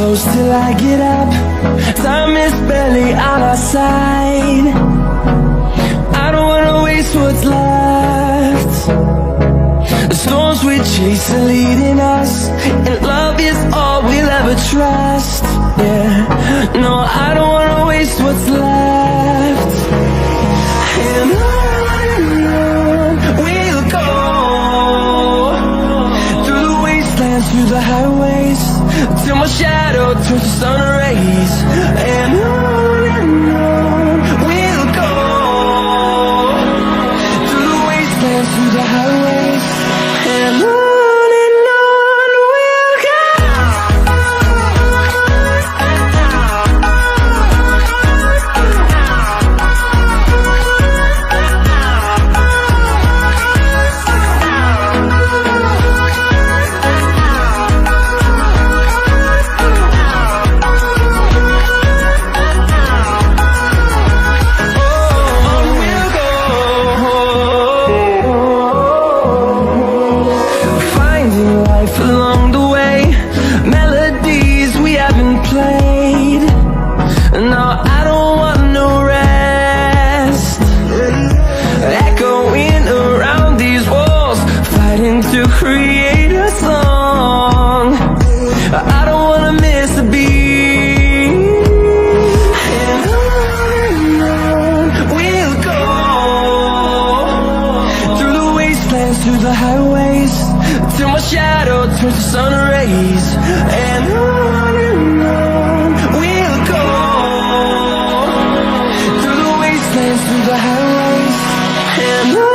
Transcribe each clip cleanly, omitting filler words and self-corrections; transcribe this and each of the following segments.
close till I get up. Time is barely on our side. I don't wanna waste what's left. The storms we chase are leading us, and love is all we'll ever trust. Yeah, no, I don't wanna waste what's left. And on we'll go, through the wastelands, through the highways, till my shadow turns to sun rays. And on we'll go, through the wastelands, through the highways, and on we'll go. To create a song, I don't wanna miss a beat. And on we'll go, through the wastelands, through the highways, till my shadow turns to sun rays. And on we'll go, through the wastelands, through the highways, and on.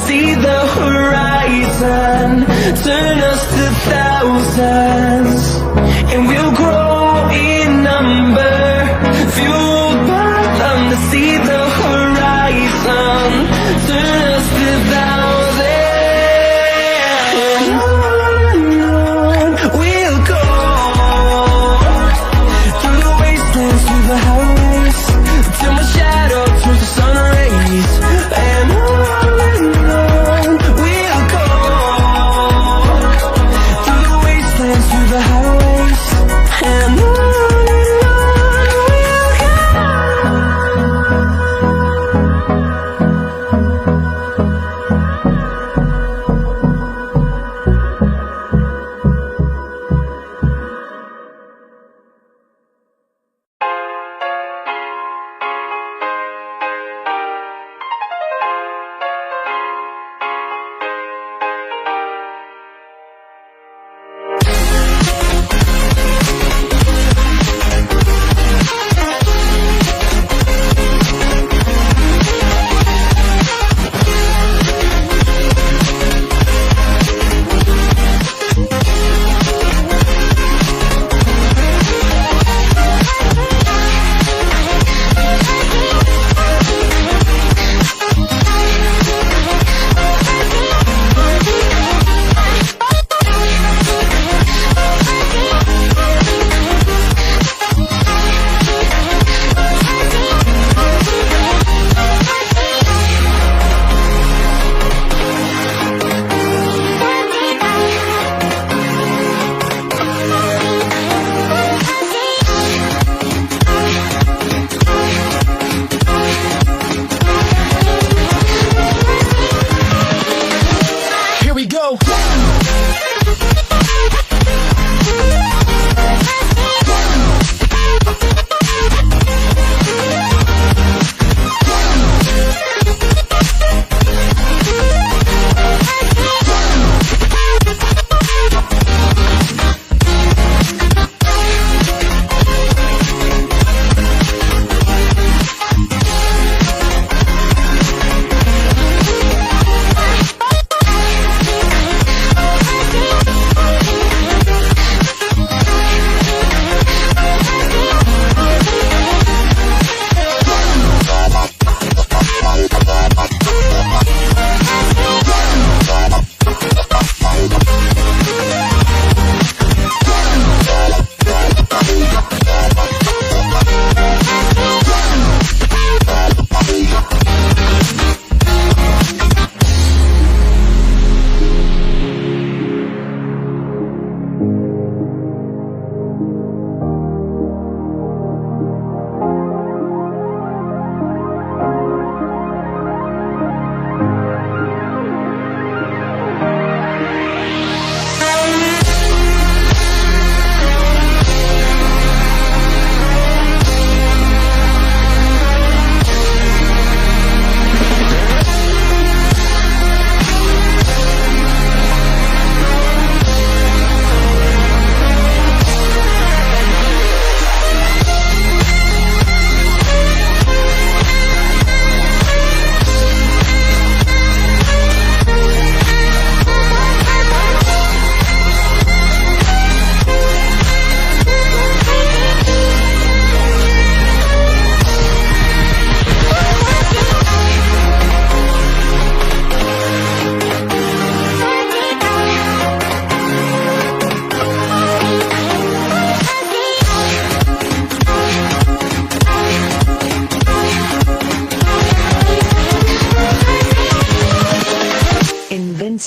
See the horizon, turn us to thousands, and we'll grow in number, fueled by them to see the horizon, turn us to thousands, and on we'll go, through the wastelands, through the highways, till my shadow turns to sun rays. And on through the highways, and on we'll go.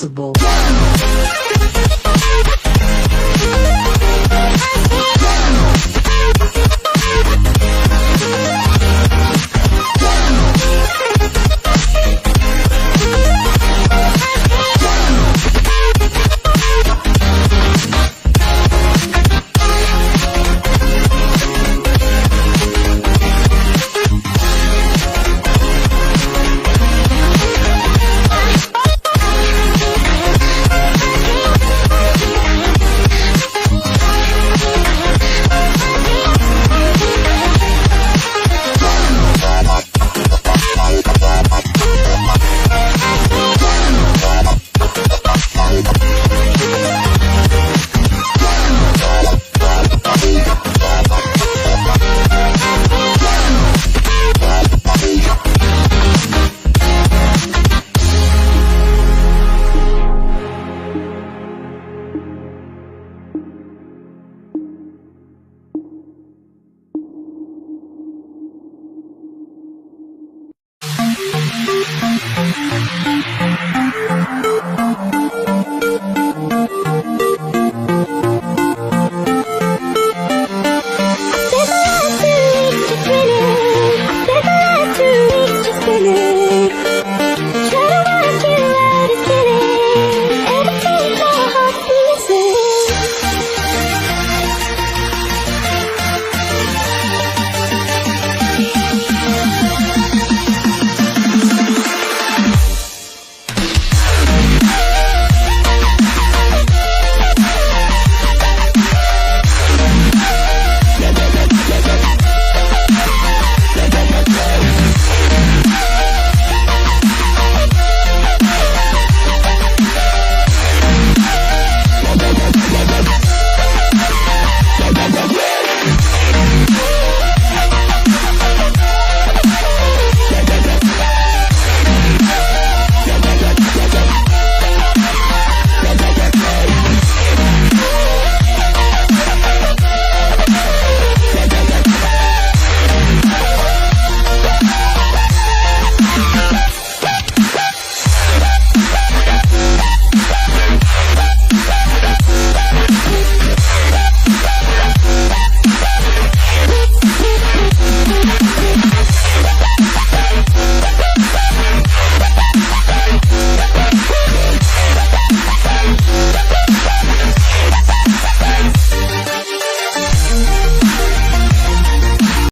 invincible.